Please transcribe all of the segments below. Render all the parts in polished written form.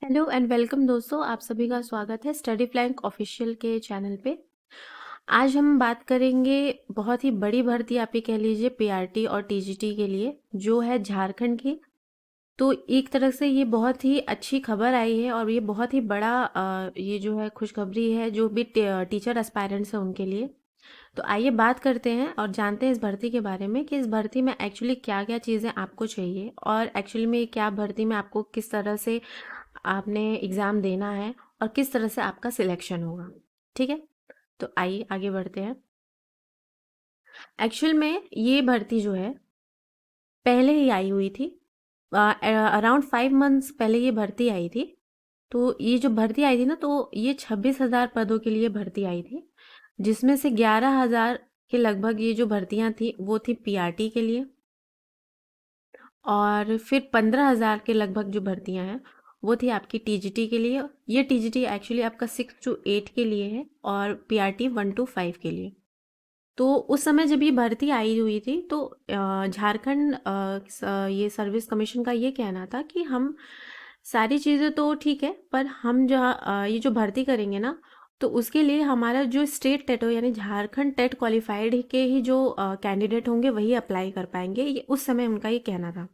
Hello and welcome दोस्तों, आप सभी का स्वागत है स्टडी प्लैंक ऑफिशियल के चैनल पे। आज हम बात करेंगे बहुत ही बड़ी भर्ती, आप ये कह लीजिए पीआरटी और टीजीटी के लिए, जो है झारखंड की। तो एक तरह से ये बहुत ही अच्छी खबर आई है और ये बहुत ही बड़ा ये जो है खुशखबरी है जो भी टीचर एस्पायरेंट्स हैं उनके लिए। तो आइए बात करते हैं और जानते हैं इस भर्ती के बारे में कि इस भर्ती में एक्चुअली क्या-क्या चीज़ें आपको चाहिए और एक्चुअली में क्या भर्ती में आपको किस तरह से आपने एग्ज़ाम देना है और किस तरह से आपका सिलेक्शन होगा। ठीक है? तो आइए आगे बढ़ते हैं। एक्चुअल में ये भर्ती जो है पहले ही आई हुई थी। अराउंड 5 मंथ्स पहले ये भर्ती आई थी। तो ये जो भर्ती आई थी ना, तो ये 26,000 पदों के लिए भर्ती आई थी, जिसमें से 11,000 के लगभग ये जो भर्तियां थी वो थी पीआरटी के लिए, और फिर 15,000 के लगभग जो भर्तियां हैं वो थी आपकी टीजीटी के लिए। ये टीजीटी एक्चुअली आपका 6 to 8 के लिए है और पीआरटी 1 to 5 के लिए। तो उस समय जब ये भर्ती आई हुई थी तो झारखंड ये सर्विस कमीशन का ये कहना था कि हम सारी चीज़ें तो ठीक है, पर हम जो ये जो भर्ती करेंगे ना, तो उसके लिए हमारा जो स्टेट टेट हो यानी झारखंड टेट क्वालिफाइड के ही जो कैंडिडेट होंगे वही अप्लाई कर पाएंगे। ये उस समय उनका ये कहना था।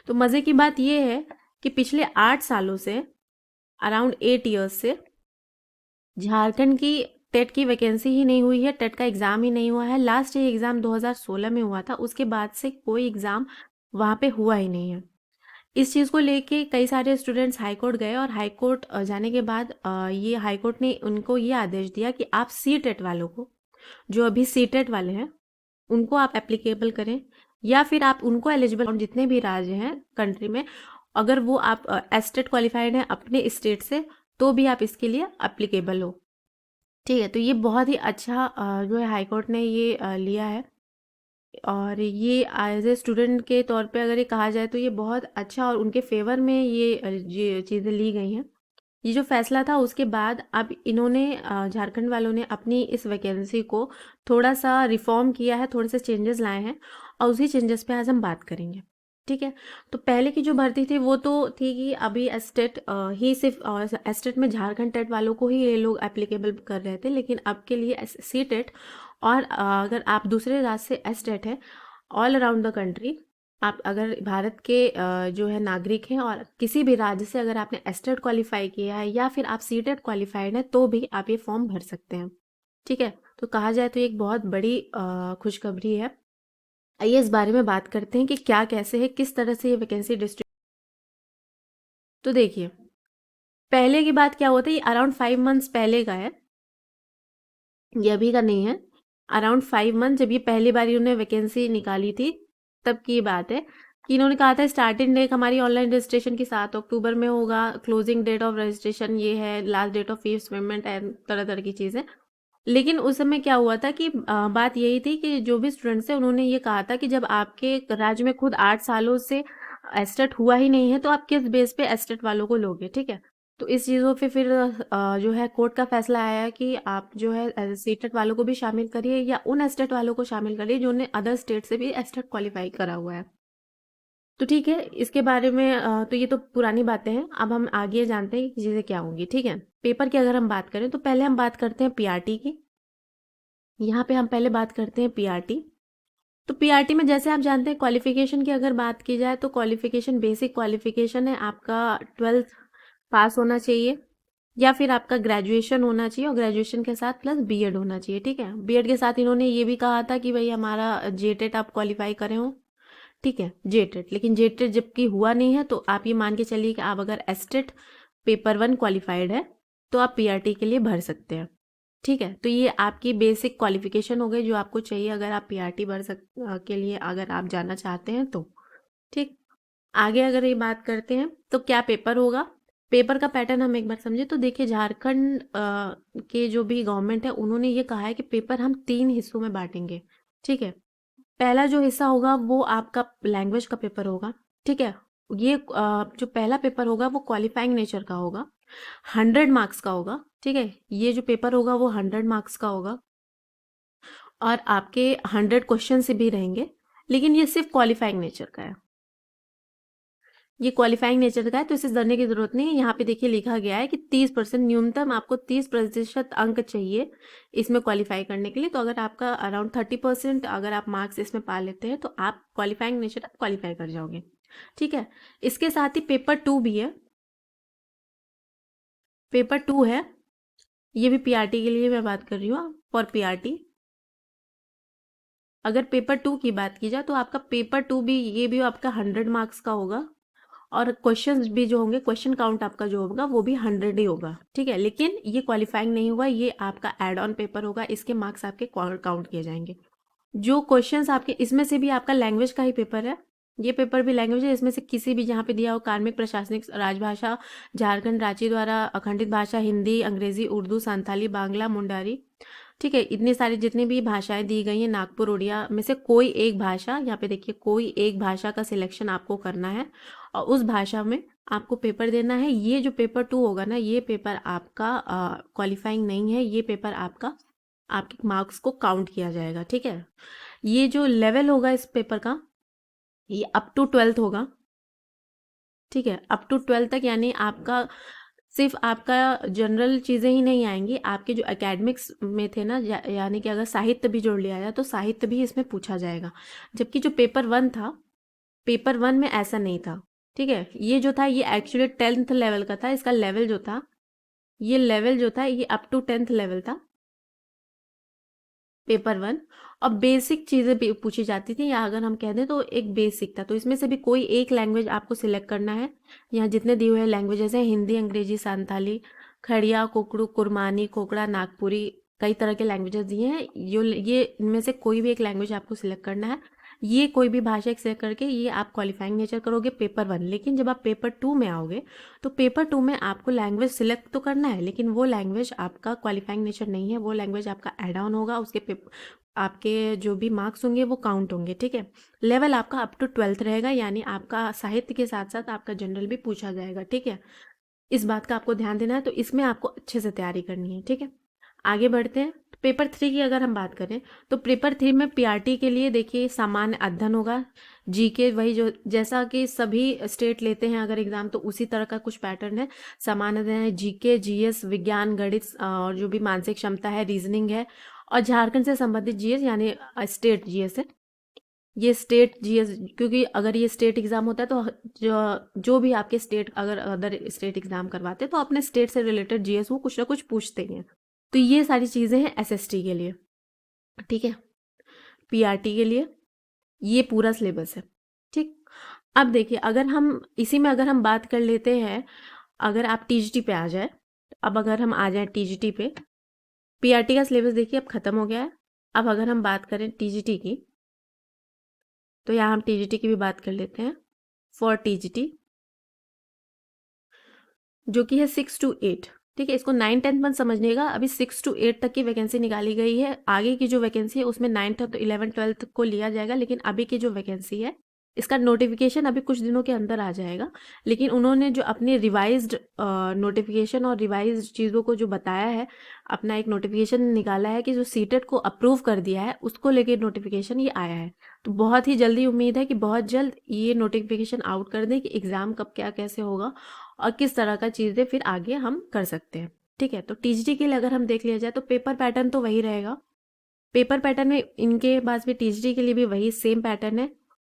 तो मज़े की बात ये है कि पिछले 8 सालों से, अराउंड 8 ईयर्स से, झारखंड की टेट की वैकेंसी ही नहीं हुई है, टेट का एग्ज़ाम ही नहीं हुआ है। लास्ट ये एग्ज़ाम 2016 में हुआ था, उसके बाद से कोई एग्ज़ाम वहाँ पे हुआ ही नहीं है। इस चीज़ को लेके कई सारे स्टूडेंट्स हाई कोर्ट गए और हाई कोर्ट जाने के बाद ये हाई कोर्ट ने उनको ये आदेश दिया कि आप सी टेट वालों को, जो अभी सी टेट वाले हैं, उनको आप एप्लीकेबल करें, या फिर आप उनको एलिजिबल जितने भी राज्य हैं कंट्री में, अगर वो आप एस्टेट क्वालिफाइड हैं अपने स्टेट से, तो भी आप इसके लिए एप्लीकेबल हो। ठीक है, तो ये बहुत ही अच्छा जो है हाई कोर्ट ने ये लिया है, और ये एज ए स्टूडेंट के तौर पे अगर ये कहा जाए तो ये बहुत अच्छा और उनके फेवर में ये चीज़ें ली गई हैं। ये जो फैसला था उसके बाद अब इन्होंने झारखंड वालों ने अपनी इस वैकेंसी को थोड़ा सा रिफॉर्म किया है, थोड़े से चेंजेस लाए हैं, और उसी चेंजेस पे आज हम बात करेंगे। ठीक है? तो पहले की जो भर्ती थी वो तो थी कि अभी एस्टेट ही सिर्फ एस्टेट में झारखंड टेट वालों को ही ये लोग एप्लीकेबल कर रहे थे, लेकिन अब के लिए सी टेट, और अगर आप दूसरे राज्य से एस्टेट है, ऑल अराउंड द कंट्री, आप अगर भारत के जो है नागरिक हैं और किसी भी राज्य से अगर आपने एस्टेट क्वालिफाई किया है या फिर आप सीटेट क्वालिफाइड हैं, तो भी आप ये फॉर्म भर सकते हैं। ठीक है? तो कहा जाए तो ये एक बहुत बड़ी खुशखबरी है। आइए इस बारे में बात करते हैं कि क्या कैसे है, किस तरह से ये वैकेंसी डिस्ट्रीब्यूट। तो देखिए, पहले की बात क्या हुआ था, ये अराउंड 5 मंथ्स पहले का है, ये अभी का नहीं है। अराउंड 5 मंथ जब ये पहली बार इन्होंने वैकेंसी निकाली थी, तब की बात है कि इन्होंने कहा था स्टार्टिंग डेट हमारी ऑनलाइन रजिस्ट्रेशन की 7 अक्टूबर में होगा, क्लोजिंग डेट ऑफ रजिस्ट्रेशन ये है, last date of fees payment and तरह तरह की चीज़ें। लेकिन उस समय क्या हुआ था कि बात यही थी कि जो भी स्टूडेंट्स थे उन्होंने ये कहा था कि जब आपके राज्य में खुद 8 सालों से एस्टेट हुआ ही नहीं है, तो आप किस बेस पे एस्टेट वालों को लोगे। ठीक है? तो इस चीज़ों पे फिर जो है कोर्ट का फैसला आया कि आप जो है सीटेट वालों को भी शामिल करिए या उन एस्टेट वालों को शामिल करिए जिन्होंने अदर स्टेट से भी एस्टेट क्वालिफाई करा हुआ है। तो ठीक है, इसके बारे में तो ये तो पुरानी बातें हैं। अब हम आगे जानते हैं कि चीज़ें क्या होंगी। ठीक है? पेपर की अगर हम बात करें तो पहले हम बात करते हैं पीआरटी की। यहाँ पे हम पहले बात करते हैं पीआरटी। तो पीआरटी में जैसे आप जानते हैं, क्वालिफिकेशन की अगर बात की जाए तो क्वालिफिकेशन, बेसिक क्वालिफिकेशन है आपका 12th पास होना चाहिए, या फिर आपका ग्रेजुएशन होना चाहिए, और ग्रेजुएशन के साथ प्लस बीएड होना चाहिए। ठीक है? बीएड के साथ इन्होंने ये भी कहा था कि भाई हमारा जेटेट आप क्वालिफाई करे हो। ठीक है? जेटेट, लेकिन जेटेट जबकि हुआ नहीं है, तो आप ये मान के चलिए कि आप अगर एसटेट पेपर 1 क्वालिफाइड है तो आप पीआरटी के लिए भर सकते हैं। ठीक है? तो ये आपकी बेसिक क्वालिफिकेशन हो गई जो आपको चाहिए अगर आप पीआरटी के लिए अगर आप जाना चाहते हैं तो। ठीक। आगे अगर ये बात करते हैं तो क्या पेपर होगा, पेपर का पैटर्न हम एक बार समझे तो देखिए, झारखंड के जो भी गवर्नमेंट है उन्होंने ये कहा है कि पेपर हम 3 हिस्सों में बांटेंगे। ठीक है? पहला जो हिस्सा होगा वो आपका लैंग्वेज का पेपर होगा। ठीक है? ये जो पहला पेपर होगा वो क्वालिफाइंग नेचर का होगा, 100 मार्क्स का होगा। ठीक है? ये जो पेपर होगा वो 100 मार्क्स का होगा, और आपके 100 क्वेश्चन से भी रहेंगे, लेकिन ये सिर्फ क्वालिफाइंग नेचर का है। ये क्वालिफाइंग नेचर का है, तो इसे डरने की जरूरत नहीं है। यहाँ पे देखिए लिखा गया है कि 30% न्यूनतम आपको 30% अंक चाहिए इसमें क्वालिफाई करने के लिए। तो अगर आपका अराउंड 30% अगर आप मार्क्स इसमें पा लेते हैं तो आप क्वालिफाइंग नेचर क्वालिफाई कर जाओगे। ठीक है, इसके साथ ही पेपर 2 भी है। पेपर 2 है, ये भी पीआरटी के लिए मैं बात कर रही हूँ, फॉर पीआरटी। अगर पेपर 2 की बात की जाए तो आपका पेपर 2 भी, ये भी आपका 100 मार्क्स का होगा, और क्वेश्चंस भी जो होंगे, क्वेश्चन काउंट आपका जो होगा वो भी 100 ही होगा। ठीक है, लेकिन ये क्वालिफाइंग नहीं हुआ, ये आपका एड ऑन पेपर होगा, इसके मार्क्स आपके काउंट किए जाएंगे। जो क्वेश्चंस आपके, इसमें से भी आपका लैंग्वेज का ही पेपर है, ये पेपर भी लैंग्वेज है। इसमें से किसी भी जहाँ पे दिया हो कार्मिक, प्रशासनिक, राजभाषा, झारखंड राज्य द्वारा अखंडित भाषा, हिंदी, अंग्रेजी, उर्दू, संथाली, बांग्ला, मुंडारी, ठीक है, इतनी सारी जितनी भी भाषाएं दी गई हैं, नागपुर उड़िया में से कोई एक भाषा, यहाँ पे देखिए कोई एक भाषा का सिलेक्शन आपको करना है और उस भाषा में आपको पेपर देना है। ये जो पेपर 2 होगा ना, ये पेपर आपका क्वालिफाइंग नहीं है, ये पेपर आपका, आपके मार्क्स को काउंट किया जाएगा। ठीक है, ये जो लेवल होगा इस पेपर का, ये अप टू 12th होगा। ठीक है, अप टू 12th तक, यानी आपका सिर्फ आपका जनरल चीज़ें ही नहीं आएंगी, आपके जो एकेडमिक्स में थे ना, यानी कि अगर साहित्य भी जोड़ लिया जाए तो साहित्य भी इसमें पूछा जाएगा। जबकि जो पेपर 1 था, पेपर 1 में ऐसा नहीं था। ठीक है, ये जो था ये एक्चुअली 10th लेवल का था, इसका लेवल जो था, ये लेवल जो था ये अप टू 10th लेवल था, पेपर 1। और बेसिक चीज़ें भी पूछी जाती थी, या अगर हम कह दें तो एक बेसिक था। तो इसमें से भी कोई एक लैंग्वेज आपको सिलेक्ट करना है। यहाँ जितने दिए हुए लैंग्वेजेस हैं, हिंदी, अंग्रेजी, संथाली, खड़िया, कुकड़ू, कुरमानी, कोकड़ा, नागपुरी, कई तरह के लैंग्वेजेस दिए हैं। ये इनमें से कोई भी एक लैंग्वेज आपको सिलेक्ट करना है। ये कोई भी भाषा एक सिलेक्ट करके ये आप क्वालिफाइंग नेचर करोगे पेपर 1। लेकिन जब आप पेपर 2 में आओगे तो पेपर 2 में आपको लैंग्वेज सिलेक्ट तो करना है, लेकिन वो लैंग्वेज आपका क्वालिफाइंग नेचर नहीं है, वो लैंग्वेज आपका एड ऑन होगा, उसके आपके जो भी मार्क्स होंगे वो काउंट होंगे। ठीक है, लेवल आपका अप टू 12th रहेगा, यानी आपका साहित्य के साथ साथ आपका जनरल भी पूछा जाएगा। ठीक है, इस बात का आपको ध्यान देना है, तो इसमें आपको अच्छे से तैयारी करनी है। ठीक है, आगे बढ़ते हैं। पेपर 3 की अगर हम बात करें तो पेपर 3 में पीआरटी के लिए देखिए सामान्य अध्ययन होगा, जीके, वही जो जैसा कि सभी स्टेट लेते हैं अगर एग्जाम, तो उसी तरह का कुछ पैटर्न है। सामान्य अध्ययन है, जीके, जीएस, विज्ञान, गणित, और जो भी मानसिक क्षमता है, रीजनिंग है, और झारखंड से संबंधित जीएस, यानी स्टेट जीएस है। ये स्टेट जीएस, क्योंकि अगर ये स्टेट एग्जाम होता है तो जो भी आपके स्टेट, अगर अदर स्टेट एग्जाम करवाते हैं तो अपने स्टेट से रिलेटेड जीएस वो कुछ ना कुछ पूछते ही हैं। तो ये सारी चीज़ें हैं एसएसटी के लिए। ठीक है, पीआरटी के लिए ये पूरा सिलेबस है। ठीक, अब देखिए अगर हम इसी में अगर हम बात कर लेते हैं, अगर आप टीजीटी पे आ जाए, अब अगर हम आ जाए टीजीटी पे, पीआरटी का सिलेबस देखिए अब खत्म हो गया है। अब अगर हम बात करें टीजीटी की, तो यहाँ हम टीजीटी की भी बात कर लेते हैं। फॉर टीजीटी जो कि है 6 to 8। ठीक है, इसको 9-10 मत समझिएगा, अभी 6 to 8 तक की वैकेंसी निकाली गई है। आगे की जो वैकेंसी है उसमें 9th तो 11-12 को लिया जाएगा, लेकिन अभी की जो वैकेंसी है इसका नोटिफिकेशन अभी कुछ दिनों के अंदर आ जाएगा। लेकिन उन्होंने जो अपनी रिवाइज्ड नोटिफिकेशन और रिवाइज्ड चीज़ों को जो बताया है, अपना एक नोटिफिकेशन निकाला है कि जो सीटेट को अप्रूव कर दिया है उसको लेके नोटिफिकेशन ये आया है। तो बहुत ही जल्दी उम्मीद है कि बहुत जल्द ये नोटिफिकेशन आउट कर दें कि एग्ज़ाम कब क्या कैसे होगा और किस तरह का चीज़ें फिर आगे हम कर सकते हैं। ठीक है, तो टीजीटी के लिए अगर हम देख लिया जाए तो पेपर पैटर्न तो वही रहेगा। पेपर पैटर्न में इनके पास भी टीजीटी के लिए भी वही सेम पैटर्न है।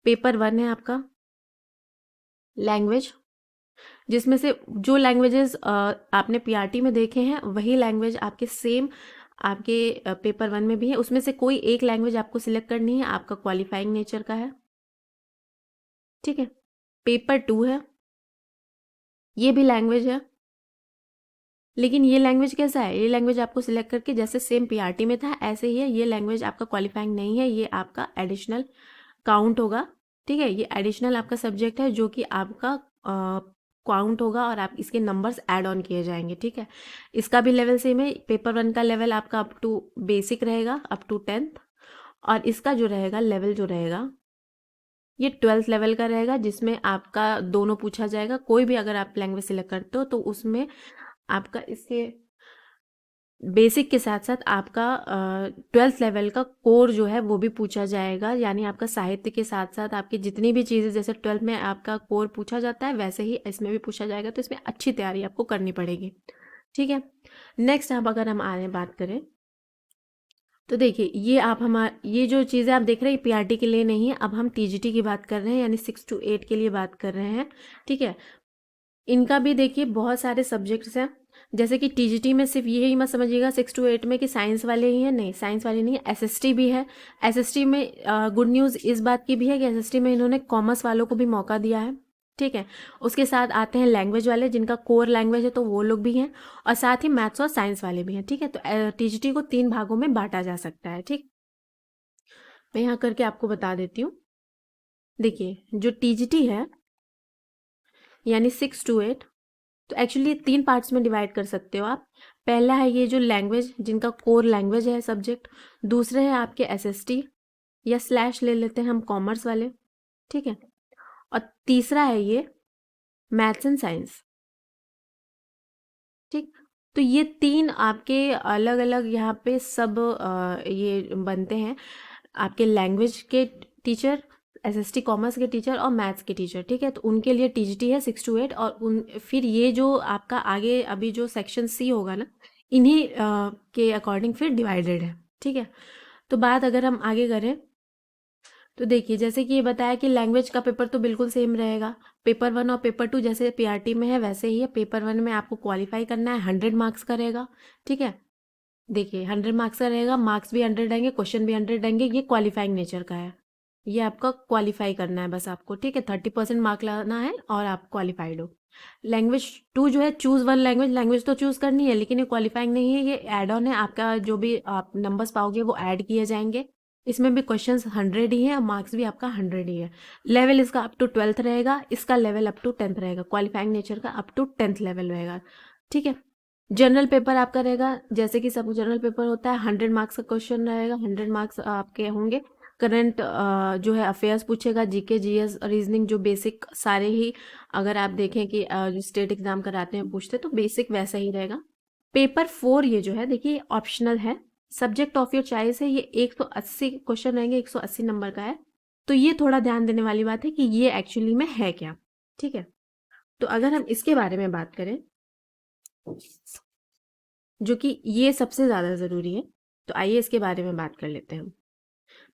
पेपर 1 है आपका लैंग्वेज, जिसमें से जो लैंग्वेजेस आपने पीआरटी में देखे हैं वही लैंग्वेज आपके सेम आपके पेपर 1 में भी है। उसमें से कोई एक लैंग्वेज आपको सिलेक्ट करनी है, आपका क्वालिफाइंग नेचर का है। ठीक है, पेपर 2 है, ये भी लैंग्वेज है, लेकिन ये लैंग्वेज कैसा है, ये लैंग्वेज आपको सिलेक्ट करके जैसे सेम पीआरटी में था ऐसे ही है। ये लैंग्वेज आपका क्वालिफाइंग नहीं है, ये आपका एडिशनल काउंट होगा। ठीक है, ये एडिशनल आपका सब्जेक्ट है जो कि आपका काउंट होगा और आप इसके नंबर्स ऐड ऑन किए जाएंगे। ठीक है, इसका भी लेवल सेम है। पेपर 1 का लेवल आपका अप टू बेसिक रहेगा, अप टू 10th, और इसका जो रहेगा लेवल जो रहेगा ये 12th लेवल का रहेगा, जिसमें आपका दोनों पूछा जाएगा। कोई भी अगर आप लैंग्वेज सिलेक्ट करते हो तो उसमें आपका इसके बेसिक के साथ साथ आपका 12th लेवल का कोर जो है वो भी पूछा जाएगा, यानी आपका साहित्य के साथ साथ आपकी जितनी भी चीज़ें, जैसे 12th में आपका कोर पूछा जाता है वैसे ही इसमें भी पूछा जाएगा, तो इसमें अच्छी तैयारी आपको करनी पड़ेगी। ठीक है। नेक्स्ट अब अगर हम आगे बात करें तो देखिए, ये जो चीज़ें आप देख रहे हैं पीआरटी के लिए नहीं है, अब हम टीजीटी की बात कर रहे हैं, यानी 6 to 8 के लिए बात कर रहे हैं। ठीक है। इनका भी देखिए बहुत सारे सब्जेक्ट्स हैं, जैसे कि टीजीटी में सिर्फ यही मत समझिएगा 6 to 8 में कि साइंस वाले ही हैं, नहीं, साइंस वाले नहीं है, एसएसटी भी है। एसएसटी में गुड न्यूज़ इस बात की भी है कि एसएसटी में इन्होंने कॉमर्स वालों को भी मौका दिया है। ठीक है। उसके साथ आते हैं लैंग्वेज वाले, जिनका कोर लैंग्वेज है तो वो लोग भी हैं, और साथ ही मैथ्स और साइंस वाले भी हैं। ठीक है। तो टीजीटी को 3 भागों में बांटा जा सकता है। ठीक, मैं यहाँ करके आपको बता देती हूँ। देखिए, जो टीजीटी है यानी 6 to 8, तो एक्चुअली 3 पार्ट्स में डिवाइड कर सकते हो आप। पहला है ये जो लैंग्वेज, जिनका कोर लैंग्वेज है सब्जेक्ट। दूसरे है आपके एसएसटी, या स्लैश ले लेते हैं हम कॉमर्स वाले। ठीक है। और तीसरा है ये मैथ्स एंड साइंस। ठीक। तो ये 3 आपके अलग अलग यहाँ पे सब ये बनते हैं, आपके लैंग्वेज के टीचर, एसएसटी कॉमर्स के टीचर और मैथ्स के टीचर। ठीक है। तो उनके लिए टीजीटी है 6 to 8, और उन फिर ये जो आपका आगे अभी जो सेक्शन सी होगा ना, इन्हीं के अकॉर्डिंग फिर डिवाइडेड है। ठीक है। तो बात अगर हम आगे करें तो देखिए, जैसे कि ये बताया कि लैंग्वेज का पेपर तो बिल्कुल सेम रहेगा। पेपर 1 और पेपर 2 जैसे पीआरटी में है वैसे ही है। पेपर 1 में आपको क्वालिफाई करना है, 100 मार्क्स का रहेगा। ठीक है। देखिए, 100 मार्क्स का रहेगा, मार्क्स भी 100 रहेंगे, क्वेश्चन भी 100 रहेंगे, ये क्वालिफाइंग नेचर का है। ये आपका क्वालिफाई करना है बस आपको। ठीक है। 30% मार्क लाना है और आप क्वालिफाइड हो। लैंग्वेज 2 जो है, चूज वन लैंग्वेज, लैंग्वेज तो चूज करनी है, लेकिन ये क्वालिफाइंग नहीं है, ये एड ऑन है। आपका जो भी आप नंबर्स पाओगे वो ऐड किए जाएंगे। इसमें भी क्वेश्चंस 100 ही हैं और मार्क्स भी आपका 100 ही है। लेवल इसका अप टू 12th रहेगा, इसका लेवल अप टू 10th रहेगा, क्वालिफाइंग नेचर का अप टू 10th लेवल रहेगा। ठीक है। जनरल पेपर आपका रहेगा, जैसे कि सब जनरल पेपर होता है, 100 मार्क्स का क्वेश्चन रहेगा, 100 मार्क्स आपके होंगे। करंट जो है अफेयर्स पूछेगा, जीके जीएस रीजनिंग, जो बेसिक सारे ही, अगर आप देखें कि जो स्टेट एग्जाम कराते हैं पूछते, तो बेसिक वैसा ही रहेगा। पेपर 4 ये जो है देखिए ऑप्शनल है, सब्जेक्ट ऑफ योर चॉइस है, ये 180 क्वेश्चन रहेंगे, 180 नंबर का है। तो ये थोड़ा ध्यान देने वाली बात है कि ये एक्चुअली में है क्या। ठीक है। तो अगर हम इसके बारे में बात करें, जो कि ये सबसे ज़्यादा ज़रूरी है, तो आइए इसके बारे में बात कर लेते हैं हम।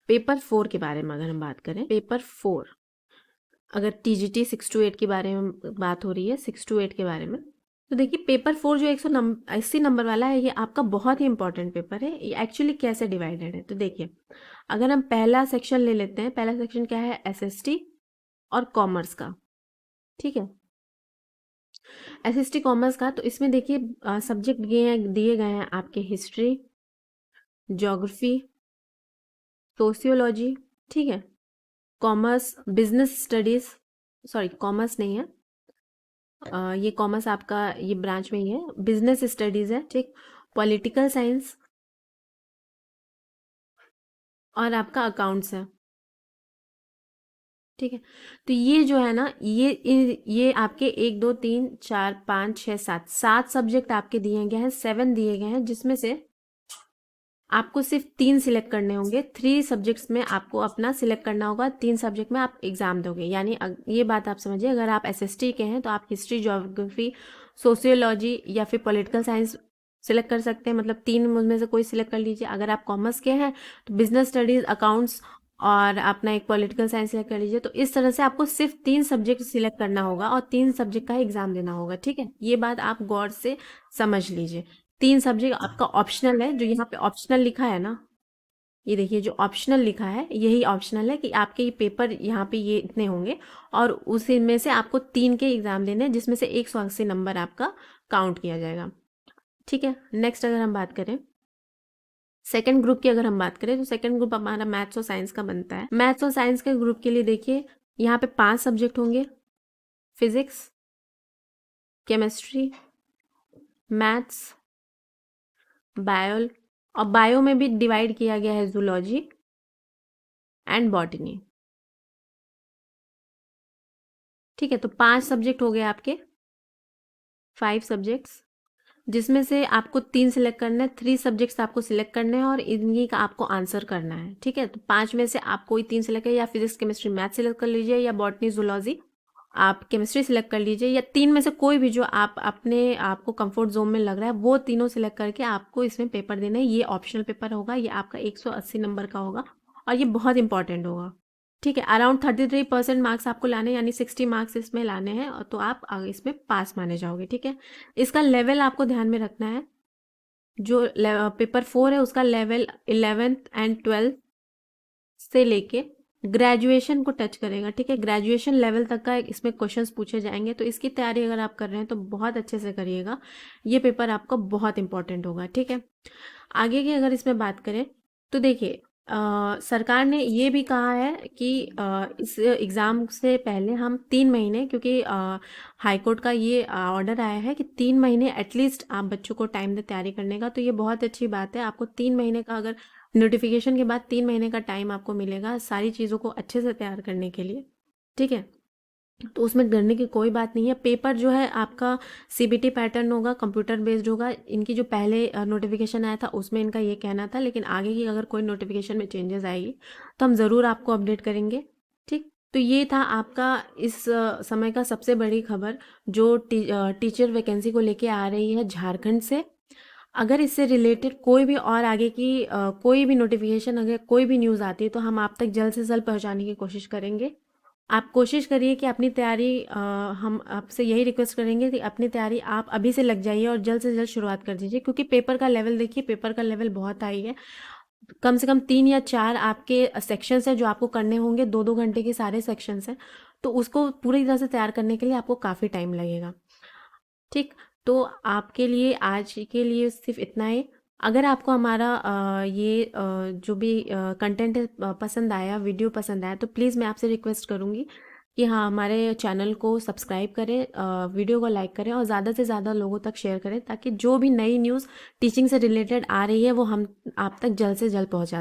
पेपर 4 के बारे में अगर हम बात करें, पेपर 4, अगर टीजीटी 6 to 8 के बारे में बात हो रही है, 6 to 8 के बारे में, तो देखिए पेपर 4 जो 180 नंबर वाला है, ये आपका बहुत ही इंपॉर्टेंट पेपर है। ये एक्चुअली कैसे डिवाइडेड है, तो देखिए, अगर हम पहला सेक्शन ले लेते हैं, पहला सेक्शन क्या है, एसएसटी और कॉमर्स का। ठीक है। एसएसटी कॉमर्स का, तो इसमें देखिए सब्जेक्ट दिए गए हैं आपके हिस्ट्री, ज्योग्राफी, सोशियोलॉजी। ठीक है। Commerce, business studies, sorry commerce नहीं है, ये कॉमर्स आपका ये ब्रांच में ही है, बिजनेस स्टडीज है। ठीक। पॉलिटिकल साइंस और आपका अकाउंट्स है। ठीक है। तो ये जो है ना, ये आपके 1 2 3 4 5 6 7 सब्जेक्ट आपके दिए गए हैं, 7 दिए गए हैं, जिसमें से आपको सिर्फ 3 सिलेक्ट करने होंगे। 3 सब्जेक्ट्स में आपको अपना सिलेक्ट करना होगा, 3 सब्जेक्ट में आप एग्जाम दोगे। यानी ये बात आप समझिए, अगर आप एसएसटी के हैं तो आप हिस्ट्री, ज्योग्राफी, सोशियोलॉजी या फिर पॉलिटिकल साइंस सिलेक्ट कर सकते हैं, मतलब 3 में से कोई सिलेक्ट कर लीजिए। अगर आप कॉमर्स के हैं तो बिजनेस स्टडीज, अकाउंट्स और अपना एक पॉलिटिकल साइंस सिलेक्ट कर लीजिए। तो इस तरह से आपको सिर्फ 3 सब्जेक्ट सिलेक्ट करना होगा और 3 सब्जेक्ट का एग्जाम देना होगा। ठीक है। ये बात आप गौर से समझ लीजिए। 3 सब्जेक्ट आपका ऑप्शनल है, जो यहाँ पे ऑप्शनल लिखा है ना, ये देखिए जो ऑप्शनल लिखा है यही ऑप्शनल है, कि आपके ये पेपर यहाँ पे ये इतने होंगे और उसी में से आपको 3 के एग्जाम देने हैं, जिसमें से 180 नंबर आपका काउंट किया जाएगा। ठीक है। नेक्स्ट अगर हम बात करें सेकंड ग्रुप की, अगर हम बात करें तो सेकंड ग्रुप हमारा मैथ्स और साइंस का बनता है। मैथ्स और साइंस के ग्रुप के लिए देखिए, यहाँ पे 5 सब्जेक्ट होंगे, फिजिक्स, केमिस्ट्री, मैथ्स, बायो, और बायो में भी डिवाइड किया गया है जूलॉजी एंड बॉटनी। ठीक है। तो 5 सब्जेक्ट हो गए आपके, 5 सब्जेक्ट्स। जिसमें से आपको 3 सिलेक्ट करना है, 3 सब्जेक्ट्स आपको सिलेक्ट करने हैं और इन्हीं का आपको आंसर करना है, ठीक है। तो 5 में से आप कोई 3 सिलेक्ट करिए, या फिजिक्स केमिस्ट्री मैथ सिलेक्ट कर लीजिए, या बॉटनी जूलॉजी आप केमिस्ट्री सिलेक्ट कर लीजिए, या 3 में से कोई भी जो आप अपने आपको कंफर्ट जोन में लग रहा है वो तीनों सिलेक्ट करके आपको इसमें पेपर देना है। ये ऑप्शनल पेपर होगा, ये आपका 180 नंबर का होगा और ये बहुत इंपॉर्टेंट होगा, ठीक है। अराउंड 33% मार्क्स आपको लाने हैं, यानी 60 मार्क्स इसमें लाने हैं, और तो आप आगे इसमें पास माने जाओगे, ठीक है। इसका लेवल आपको ध्यान में रखना है। जो पेपर 4 है उसका लेवल 11th एंड 12th से लेके ग्रेजुएशन को टच करेगा, ठीक है। ग्रेजुएशन लेवल तक का इसमें क्वेश्चंस पूछे जाएंगे, तो इसकी तैयारी अगर आप कर रहे हैं तो बहुत अच्छे से करिएगा। ये पेपर आपका बहुत इंपॉर्टेंट होगा, ठीक है। आगे की अगर इसमें बात करें तो देखिए, सरकार ने ये भी कहा है कि इस एग्ज़ाम से पहले हम 3 महीने, क्योंकि हाई कोर्ट का ये ऑर्डर आया है कि 3 महीने एटलीस्ट आप बच्चों को टाइम दें तैयारी करने का, तो ये बहुत अच्छी बात है। आपको 3 महीने का, अगर नोटिफिकेशन के बाद 3 महीने का टाइम आपको मिलेगा सारी चीज़ों को अच्छे से तैयार करने के लिए, ठीक है। तो उसमें डरने की कोई बात नहीं है। पेपर जो है आपका सीबीटी पैटर्न होगा, कंप्यूटर बेस्ड होगा। इनकी जो पहले नोटिफिकेशन आया था उसमें इनका ये कहना था, लेकिन आगे की अगर कोई नोटिफिकेशन में चेंजेस आएगी तो हम ज़रूर आपको अपडेट करेंगे, ठीक। तो ये था आपका इस समय का सबसे बड़ी खबर जो टीचर वैकेंसी को लेके आ रही है झारखंड से। अगर इससे रिलेटेड कोई भी और आगे की कोई भी नोटिफिकेशन, अगर कोई भी न्यूज़ आती है तो हम आप तक जल्द से जल्द पहुंचाने की कोशिश करेंगे। आप कोशिश करिए कि अपनी तैयारी हम आपसे यही रिक्वेस्ट करेंगे कि अपनी तैयारी आप अभी से लग जाइए और जल्द से जल्द शुरुआत कर दीजिए, क्योंकि पेपर का लेवल देखिए, पेपर का लेवल बहुत हाई है। कम से कम 3 या 4 आपके सेक्शंस हैं जो आपको करने होंगे, 2-2 घंटे के सारे सेक्शंस हैं, तो उसको पूरी तरह से तैयार करने के लिए आपको काफ़ी टाइम लगेगा, ठीक। तो आपके लिए आज के लिए सिर्फ इतना ही। अगर आपको हमारा ये जो भी कंटेंट है पसंद आया, वीडियो पसंद आया, तो प्लीज़ मैं आपसे रिक्वेस्ट करूँगी कि हाँ, हमारे चैनल को सब्सक्राइब करें, वीडियो को लाइक करें और ज़्यादा से ज़्यादा लोगों तक शेयर करें, ताकि जो भी नई न्यूज़ टीचिंग से रिलेटेड आ रही है वो हम आप तक जल्द से जल्द पहुँचा